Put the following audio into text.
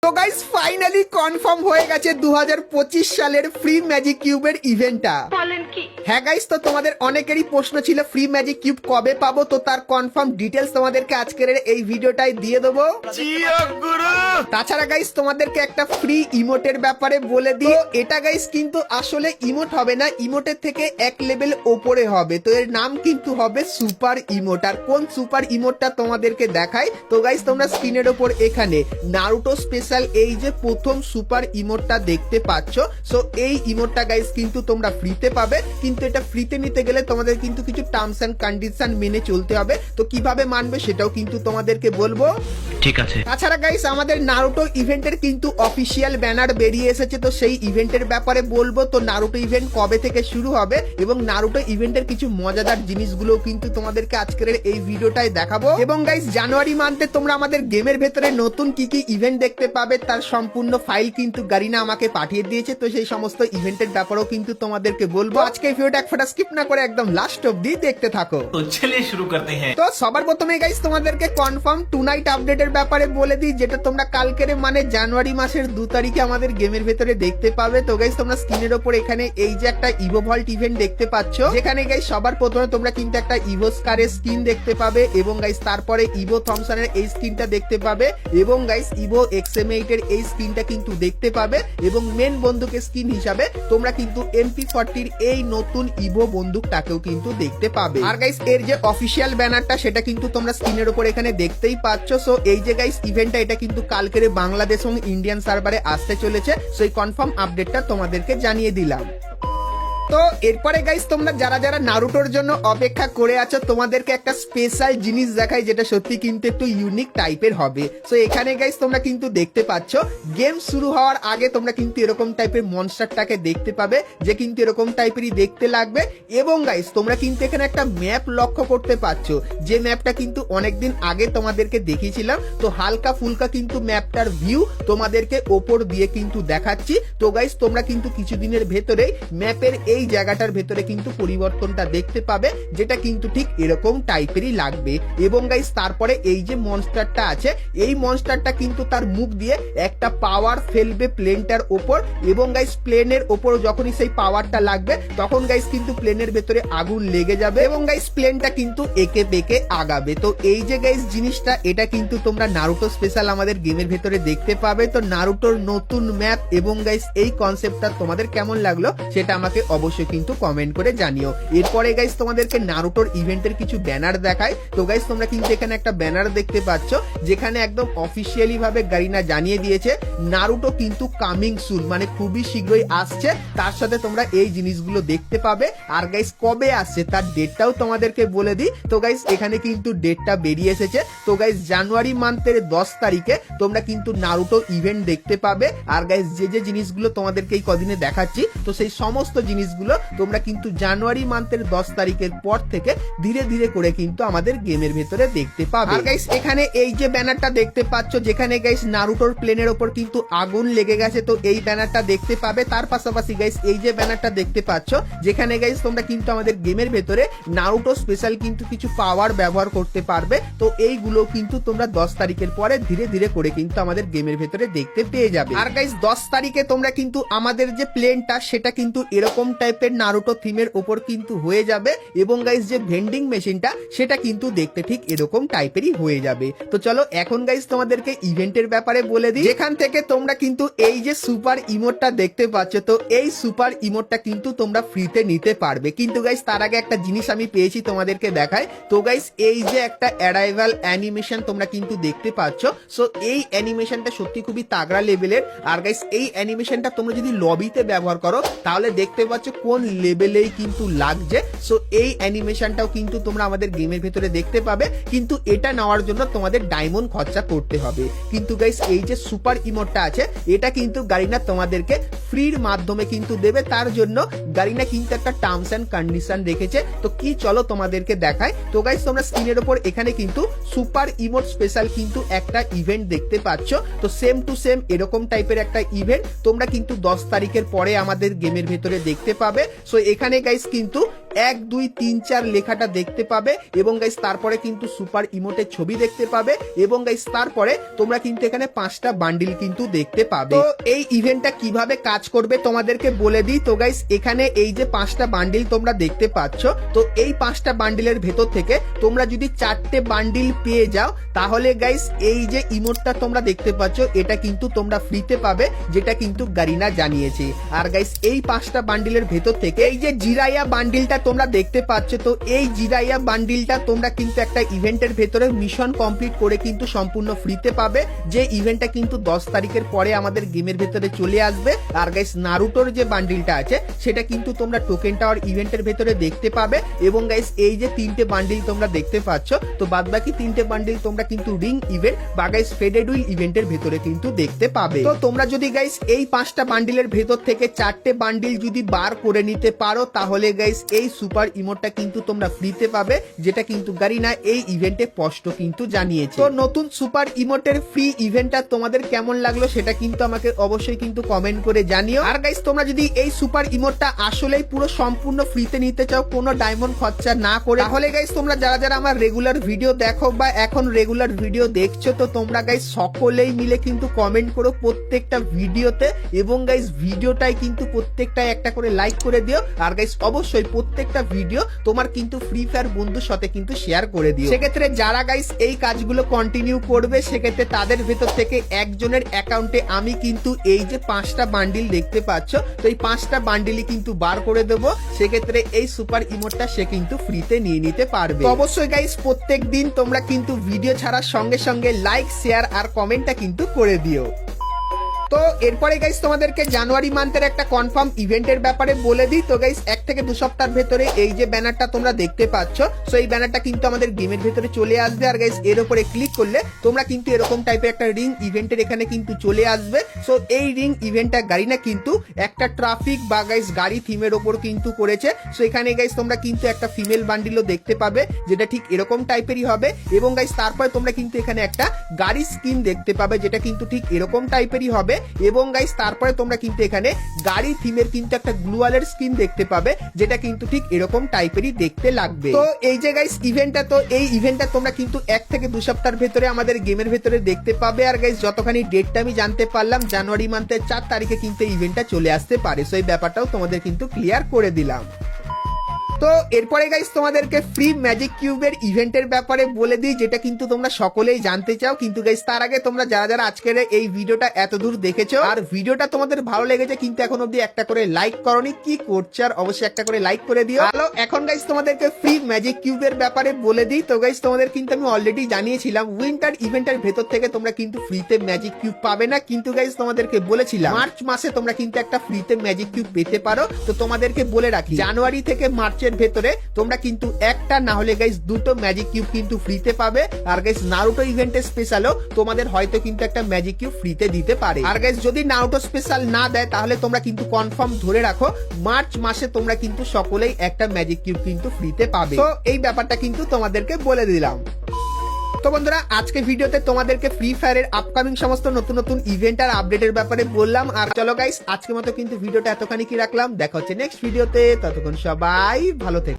তো guys finally confirm হয়ে গেছে 2025 সালের ফ্রি ম্যাজিক কিউবের ইভেন্টটা। বলেন কি? হ্যাঁ গাইস, তো তোমাদের অনেকেরই প্রশ্ন ছিল ফ্রি ম্যাজিক কিউব কবে পাবো, তো তার কনফার্ম ডিটেলস তোমাদেরকে আজকের এই ভিডিওটাই দিয়ে দেবো। তাছাড়া গাইস তোমাদেরকে একটা ফ্রি ইমোটের ব্যাপারে বলে দিই, এটা গাইস কিন্তু আসলে ইমোট হবে না, ইমোটের থেকে এক লেভেল ওপরে হবে। তো এর নাম কিন্তু হবে সুপার ইমোট। আর কোন সুপার ইমোটটা তোমাদেরকে দেখাই, তো গাইস তোমরা স্ক্রিনের ওপর এখানে নারুটো স্পেশাল এই যে প্রথম সুপার ইমোটটা দেখতে পাচ্ছ, সো এই ইমোটটা গাইস কিন্তু তোমরা ফ্রিতে পাবে। কিন্তু এটা ফ্রিতে নিতে গেলে তোমাদের কিন্তু কিছু টার্মস এন্ড কন্ডিশন মেনে চলতে হবে। তো কিভাবে মানবে সেটাও কিন্তু তোমাদেরকে বলবো, ঠিক আছে। তাছাড়া গাইস আমাদের নারুটো ইভেন্টের কিন্তু অফিসিয়াল ব্যানার বেরিয়ে এসেছে, তো সেই ইভেন্টের ব্যাপারে বলবো। তো নারুটো ইভেন্ট কবে থেকে শুরু হবে এবং নারুটো ইভেন্টের কিছু মজাদার জিনিসগুলো কিন্তু তোমাদেরকে আজকের এই ভিডিওটাই দেখাবো। এবং গাইস জানুয়ারি মান্থে তোমরা আমাদের গেমের ভেতরে নতুন কি কি ইভেন্ট দেখতে পাবে তার সম্পূর্ণ ফাইল কিন্তু গারিনা আমাকে পাঠিয়ে দিয়েছে। তো সেই সমস্ত ইভেন্টের ব্যাপারেও কিন্তু তোমাদেরকে বলবো। আজকে এই ভিডিওটা এক ফোঁটা স্কিপ না করে একদম লাস্ট অবধি দেখতে থাকো। তো চলিए শুরু করতে हैं। তো সবার প্রথমে গাইস তোমাদেরকে কনফার্ম টু নাইট আপডেটের ব্যাপারে বলে দিই, যেটা তোমরা কালকের মানে জানুয়ারি মাসের 2 তারিখে আমাদের গেমের ভেতরে দেখতে পাবে। তো গাইস তোমরা স্ক্রিনের ওপর এখানে এই যে একটা ইভো ভল্ট ইভেন্ট দেখতে পাচ্ছ, যেখানে গাইস সবার প্রথমে তোমরা কিন্তু একটা ইভো স্কারের স্কিন দেখতে পাবে এবং গাইস তারপরে ইভো থমসনের এই স্কিনটা দেখতে পাবে এবং গাইস ইভো XM8 এর এই স্কিনটা কিন্তু দেখতে পাবে এবং মেন বন্দুকের স্কিন হিসাবে তোমরা কিন্তু MP40 এর এই নতুন ইভো বন্দুকটাকেও কিন্তু দেখতে পাবে। আর গাইস এর যে অফিসিয়াল ব্যানারটা সেটা কিন্তু তোমরা স্ক্রিনের উপর এখানে দেখতেই পাচ্ছ। সো এই যে গাইস ইভেন্টটা এটা কিন্তু কালকের বাংলাদেশ এবং ইন্ডিয়ান সার্ভারে আসতে চলেছে, সো এই কনফার্ম আপডেটটা তোমাদেরকে জানিয়ে দিলাম। তো এরপরে গাইস তোমরা যারা যারা নারুটোর জন্য অপেক্ষা করে আছো, তোমাদেরকে একটা স্পেশাল জিনিস দেখাই যেটা সত্যি কিন্তু একটু ইউনিক টাইপের হবে। সো এখানে গাইস তোমরা কিন্তু দেখতে পাচ্ছ গেম শুরু হওয়ার আগে তোমরা কিন্তু এরকম টাইপের মনস্টারটাকে দেখতে পাবে, যে কিন্তু এরকম টাইপেরই দেখতে লাগবে। এবং গাইস তোমরা কিন্তু এখানে একটা ম্যাপ লক্ষ্য করতে পারছো, যে ম্যাপটা কিন্তু অনেকদিন আগে তোমাদেরকে দেখিয়েছিলাম। তো হালকা ফুলকা কিন্তু ম্যাপটার ভিউ তোমাদেরকে ওপর দিয়ে কিন্তু দেখাচ্ছি। তো গাইস তোমরা কিন্তু কিছুদিনের ভেতরেই ম্যাপের এই জায়গাটার ভেতরে কিন্তু পরিবর্তনটা দেখতে পাবে, যেটা কিন্তু ঠিক এরকম টাইপেরই লাগবে। এবং গাইস তারপরে এই যে মনস্টারটা আছে, এই মনস্টারটা কিন্তু তার মুখ দিয়ে একটা পাওয়ার ফেলবে প্লেনটার ওপর এবং গাইস প্লেনের ওপর যখনই সেই পাওয়ারটা লাগবে তখন গাইস কিন্তু প্লেনের ভেতরে আগুন লেগে যাবে এবং গাইস প্লেনটা কিন্তু একে বেঁকে আগাবে। তো এই যে গাইস জিনিসটা এটা কিন্তু তোমরা নারুটো স্পেশাল আমাদের গেমের ভেতরে দেখতে পাবে। তো নারুটোর নতুন ম্যাপ এবং গাইস এই কনসেপ্টটা তোমাদের কেমন লাগলো সেটা আমাকে অবশ্যই কিন্তু কমেন্ট করে জানিও। এরপরে গাইস তোমাদেরকে নারুটোর ইভেন্টের কিছু ব্যানার দেখাই। তো গাইস তোমরা কিন্তু এখানে একটা ব্যানার দেখতে পাচ্ছ, যেখানে একদম অফিসিয়ালি ভাবে গারিনা জানিয়ে দিয়েছে নারুটো কিন্তু কামিং সুন, মানে খুবই শীঘ্রই আসছে। তার সাথে তোমরা এই জিনিসগুলো দেখতে পাবে। আর গাইস কবে আসছে তার ডেটটাও তোমাদেরকে বলে দিই। তো গাইস এখানে কিন্তু ডেটটা বেরিয়ে এসেছে। তো গাইস জানুয়ারি মান্থের 10 তারিখে তোমরা কিন্তু নারুটো ইভেন্ট দেখতে পাবে। আর গাইস যে যে জিনিসগুলো তোমাদেরকে এই কদিনে দেখাচ্ছি, তো সেই সমস্ত জিনিসগুলো তোমরা কিন্তু জানুয়ারি মান্থের 10 তারিখের পর থেকে ধীরে ধীরে করে কিন্তু আমাদের গেমের ভেতরে দেখতে পাবে। আর গাইস এখানে এই যে ব্যানারটা দেখতে পাচ্ছ, যেখানে গাইস নারুটোর প্লেনের ওপর কিন্তু আগুন লেগে গেছে, তো এই ব্যানারটা দেখতে পাবে। তার পাশাপাশি গাইস এই যে ব্যানারটা দেখতে পাচ্ছ, যেখানে গাইস তোমরা কিন্তু আমাদের গেমের ভেতরে নারুটো স্পেশাল কিন্তু কিছু পাওয়ার ব্যবহার করতে পারবে। তো এইগুলো কিন্তু তোমরা 10 তারিখের পরে ধীরে ধীরে করে কিন্তু আমাদের গেমের ভেতরে দেখতে পেয়ে যাবে। আর গাইস 10 তারিখে তোমরা কিন্তু আমাদের যে প্লেনটা সেটা কিন্তু এরকম টাইপের নারুটো থিমের উপর কিন্তু হয়ে যাবে এবং গাইস যে ভেন্ডিং মেশিনটা সেটা কিন্তু দেখতে ঠিক এরকম টাইপেরই হয়ে যাবে। তো চলো এখন গাইস তোমাদেরকে ইভেন্টের ব্যাপারে বলে দিই, যেখান থেকে তোমরা কিন্তু এই যে সুপার ইমোটটা দেখতে পাচ্ছ, তো এই সুপার ইমোটটা কিন্তু তোমরা ফ্রিতে নিতে পারবে। কিন্তু গাইস তার আগে একটা জিনিস আমি পেয়েছি তোমাদেরকে দেখাই। তো গাইস এই যে একটা অ্যারাইভাল অ্যানিমেশন তোমরা কিন্তু দেখতে পাচ্ছ, সো এই অ্যানিমেশনটা সত্যি খুবই তাগড়া লেভেলের। আর গাইস এই অ্যানিমেশনটা তোমরা যদি লবিতে ব্যবহার করো তাহলে দেখতে পাচ্ছ কোন লেভেলেই কিন্তু লাগছে। সো এই অ্যানিমেশনটাও কিন্তু তোমরা আমাদের গেমের ভেতরে দেখতে পাবে, কিন্তু এটা নেওয়ার জন্য তোমাদের ডায়মন্ড খরচা করতে হবে। কিন্তু গাইস এই যে সুপার ইমোটটা আছে এটা কিন্তু গারিনা তোমাদেরকে ফ্রির মাধ্যমে কিন্তু দেবে। তার জন্য গারিনা কিন্তু একটা টার্মস এন্ড কন্ডিশন রেখেছে। তো কি চলো তোমাদেরকে দেখাই। তো গাইস তোমরা স্ক্রিনের উপর এখানে কিন্তু সুপার ইমোট স্পেশাল কিন্তু একটা ইভেন্ট দেখতে পাচ্ছ। তো সেম টু সেম এরকম টাইপের একটা ইভেন্ট তোমরা কিন্তু 10 তারিখের পরে আমাদের গেমের ভেতরে দেখতে পাবে। সো এখানে গাইস কিন্তু 1 2 3 4 লেখাটা দেখতে পাবে এবং গাইস তারপরে কিন্তু সুপার ইমোটের ছবি দেখতে পাবে এবং গাইস তারপরে তোমরা কিন্তু এখানে 5টা বান্ডিল কিন্তু দেখতে পাবে। তো এই ইভেন্টটা কিভাবে কাজ করবে তোমাদেরকে বলে দিই। তো গাইস এখানে এই যে 5টা বান্ডিল তোমরা দেখতে পাচ্ছ, তো এই 5টা বান্ডিলের ভেতর থেকে তোমরা যদি 4টে বান্ডিল পেয়ে যাও তাহলে গাইস এই যে ইমোটটা তোমরা দেখতে পাচ্ছ এটা কিন্তু তোমরা ফ্রিতে পাবে, যেটা কিন্তু গারিনা জানিয়েছে। আর গাইস এই 5টা বান্ডিলের ভেতর থেকে এই যে জিরাইয়া বান্ডিলটা তোমরা দেখতে পাচ্ছ, তো এই জিরাইয়া বান্ডিলটা তোমরা কিন্তু একটা ইভেন্টের ভেতরে মিশন কমপ্লিট করে কিন্তু সম্পূর্ণ ফ্রিতে পাবে, যে ইভেন্টটা কিন্তু 10 তারিখের পরে আমাদের গেমের ভেতরে চলে আসবে। আর গাইস নারুটোর যে বান্ডিলটা আছে সেটা কিন্তু তোমরা টোকেন টাওয়ার ইভেন্টের ভেতরে দেখতে পাবে এবং গাইস এই যে 3টে বান্ডিল তোমরা দেখতে পাচ্ছ, তো বাদবাকি 3টে বান্ডিল তোমরা কিন্তু রিং ইভেন্ট বা গাইস ফেডেড উইল ইভেন্টের ভেতরে কিন্তু দেখতে পাবে। তো তোমরা যদি গাইস এই 5টা বান্ডিলের ভেতর থেকে 4টে বান্ডিল যদি বার করে নিতে পারো তাহলে গাইস এই সুপার ইমোটটা কিন্তু তোমরা ফ্রিতে পাবে, যেটা কিন্তু গারিনা এই ইভেন্টে স্পষ্ট কিন্তু জানিয়েছে। তো নতুন সুপার ইমোটের ফ্রি ইভেন্টটা তোমাদের কেমন লাগলো সেটা কিন্তু আমাকে অবশ্যই কিন্তু কমেন্ট করে জানিও। আর গাইস তোমরা যদি এই সুপার ইমোটটা আসলেই পুরো সম্পূর্ণ ফ্রিতে নিতে চাও কোনো ডায়মন্ড খরচা না করে, তাহলে গাইস তোমরা যারা যারা আমার রেগুলার ভিডিও দেখো বা এখন রেগুলার ভিডিও দেখছো, তো তোমরা গাইস সকলেই মিলে কিন্তু কমেন্ট করো প্রত্যেকটা ভিডিওতে এবং গাইস ভিডিওটাই কিন্তু প্রত্যেকটাই একটা করে লাইক করে দিও। আর গাইস অবশ্যই প্রত্যেকটা ভিডিও তোমার কিন্তু ফ্রি ফায়ার বন্ধুর সাথে কিন্তু শেয়ার করে দিও। সেক্ষেত্রে যারা গাইস এই কাজগুলো কন্টিনিউ করবে সেক্ষেত্রে তাদের ভেতর থেকে একজনের অ্যাকাউন্টে আমি কিন্তু এই যে 5টা বান্ডিল দেখতে পাচ্ছ, তো এই 5টা বান্ডিলই কিন্তু বার করে দেবো। সেক্ষেত্রে এই সুপার ইমোটটা সে কিন্তু ফ্রিতে নিয়ে নিতে পারবে। তো অবশ্যই গাইস প্রত্যেক দিন তোমরা কিন্তু ভিডিও ছাড়ার সঙ্গে সঙ্গে লাইক শেয়ার আর কমেন্টটা কিন্তু করে দিও। তো এরপরে গাইস তোমাদেরকে জানুয়ারি মান্থের একটা কনফার্ম ইভেন্টের ব্যাপারে বলে দিই। তো গাইস 1 থেকে 2 সপ্তাহের ভেতরে এই যে ব্যানারটা তোমরা দেখতে পাচ্ছ, সো এই ব্যানারটা কিন্তু আমাদের গেমের ভেতরে চলে আসবে। আর গাইস এর উপরে ক্লিক করলে তোমরা কিন্তু এরকম টাইপের একটা রিং ইভেন্টের এখানে কিন্তু চলে আসবে। সো এই রিং ইভেন্টটা গারিনা কিন্তু একটা ট্রাফিক বা গাইস গাড়ি থিমের ওপর কিন্তু করেছে। সো এখানে গাইস তোমরা কিন্তু একটা ফিমেল বান্ডিলও দেখতে পাবে, যেটা ঠিক এরকম টাইপেরই হবে এবং গাইস তারপরে তোমরা কিন্তু এখানে একটা গাড়ি স্কিন দেখতে পাবে, যেটা কিন্তু ঠিক এরকম টাইপেরই হবে এবং গাইস তারপরে তোমরা কিন্তু এখানে গাড়ি থিমের কিন্তু একটা গ্লুয়ালের স্কিন দেখতে পাবে, যেটা কিন্তু ঠিক এরকম টাইপেরই দেখতে লাগবে। তো এই যে গাইস ইভেন্টটা, তো এই ইভেন্টটা তোমরা কিন্তু 1 থেকে 2 সপ্তাহের ভেতরে আমাদের গেমের ভেতরে দেখতে পাবে। আর গাইস যতখানি ডেটটা আমি জানতে পারলাম জানুয়ারি মান্থের 4 তারিখে কিন্তু এই ইভেন্টটা চলে আসতে পারে। সো এই ব্যাপারটাও তোমাদের কিন্তু ক্লিয়ার করে দিলাম। তো এরপরে গাইস তোমাদেরকে ফ্রি ম্যাজিক কিউবের ইভেন্টের ব্যাপারে বলে দিই, যেটা কিন্তু তোমরা সকলেই জানতে চাও। কিন্তু গাইস তার আগে তোমরা যারা যারা আজকের এই ভিডিওটা এত দূর দেখেছো আর ভিডিওটা তোমাদের ভালো লেগেছে কিন্তু এখন অবধি একটা করে লাইক করনি, কি করছো? আর অবশ্যই একটা করে লাইক করে দিও। হ্যালো, এখন গাইস তোমাদেরকে ফ্রি ম্যাজিক কিউবের ব্যাপারে বলে দিই। তো গাইস তোমাদের কিন্তু আমি অলরেডি জানিয়েছিলাম উইন্টার ইভেন্টের ভেতর থেকে তোমরা কিন্তু ফ্রিতে ম্যাজিক কিউব পাবে না, কিন্তু গাইস তোমাদেরকে বলেছিলাম মার্চ মাসে তোমরা কিন্তু একটা ফ্রিতে ম্যাজিক কিউব পেতে পারো। তো তোমাদেরকে বলে রাখি জানুয়ারি থেকে মার্চের ভেতরে তোমরা কিন্তু একটা না হলে গাইস 2টো ম্যাজিক কিউব কিন্তু ফ্রিতে পাবে। আর গাইস নারুটো ইভেন্টের স্পেশালও তোমাদের হয়তো কিন্তু একটা ম্যাজিক কিউব ফ্রিতে দিতে পারে। আর গাইস যদি নারুটো স্পেশাল না দেয় তাহলে তোমরা কিন্তু কনফার্ম ধরে রাখো মার্চ মাসে তোমরা কিন্তু সকলেই একটা ম্যাজিক কিউব কিন্তু ফ্রিতে পাবে। তো এই ব্যাপারটা কিন্তু তোমাদেরকে বলে দিলাম। তো বন্ধুরা আজকে ভিডিওতে তোমাদেরকে ফ্রি ফায়ারের আপকামিং সমস্ত নতুন নতুন ইভেন্ট আর আপডেটের ব্যাপারে বললাম। আর চলো গাইস আজকের মতো কিন্তু ভিডিওটা এতখানি কি রাখলাম, দেখা হচ্ছে নেক্সট ভিডিওতে। ততক্ষণ সবাই ভালো থেকো।